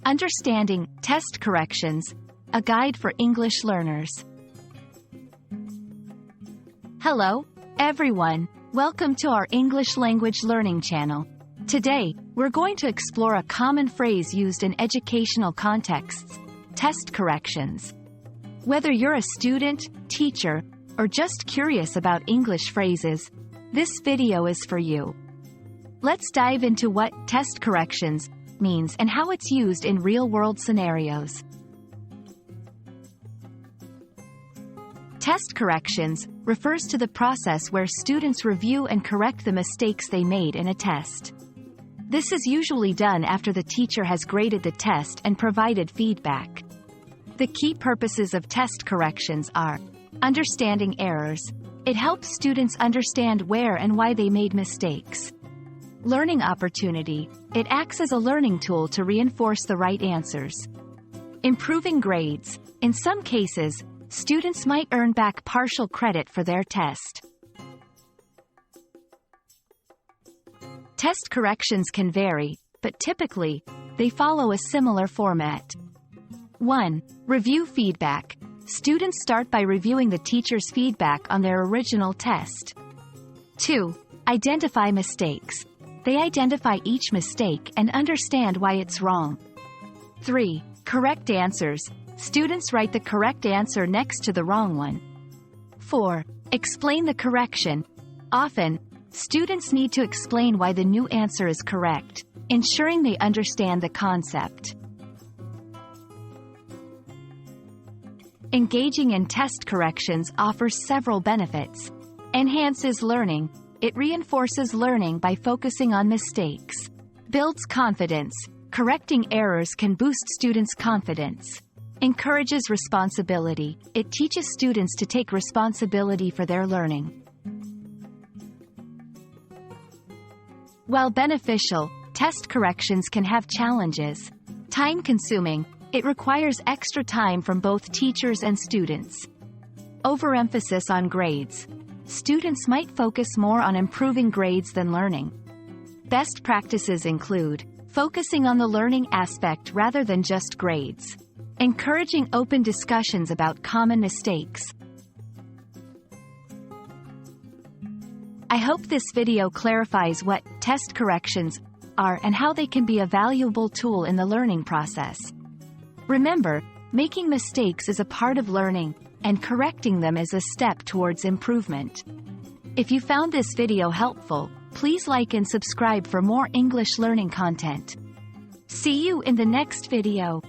Understanding Test Corrections, a guide for English learners. Hello, everyone. Welcome to our English language learning channel. Today, we're going to explore a common phrase used in educational contexts: test corrections. Whether you're a student, teacher, or just curious about English phrases, this video is for you. Let's dive into what test corrections means and how it's used in real-world scenarios. Test corrections refers to the process where students review and correct the mistakes they made in a test. This is usually done after the teacher has graded the test and provided feedback. The key purposes of test corrections are: understanding errors. It helps students understand where and why they made mistakes. Learning opportunity. It acts as a learning tool to reinforce the right answers. Improving grades. In some cases, students might earn back partial credit for their test. Test corrections can vary, but typically, they follow a similar format. 1. Review feedback. Students start by reviewing the teacher's feedback on their original test. 2. Identify mistakes. They identify each mistake and understand why it's wrong. 3. Correct answers. Students write the correct answer next to the wrong one. 4. Explain the correction. Often, students need to explain why the new answer is correct, ensuring they understand the concept. Engaging in test corrections offers several benefits. Enhances learning. It reinforces learning by focusing on mistakes. Builds confidence. Correcting errors can boost students' confidence. Encourages responsibility. It teaches students to take responsibility for their learning. While beneficial, test corrections can have challenges. Time-consuming. It requires extra time from both teachers and students. Overemphasis on grades. Students might focus more on improving grades than learning. Best practices include focusing on the learning aspect rather than just grades. Encouraging open discussions about common mistakes. I hope this video clarifies what test corrections are and how they can be a valuable tool in the learning process. Remember, making mistakes is a part of learning, and correcting them is a step towards improvement. If you found this video helpful, please like and subscribe for more English learning content. See you in the next video.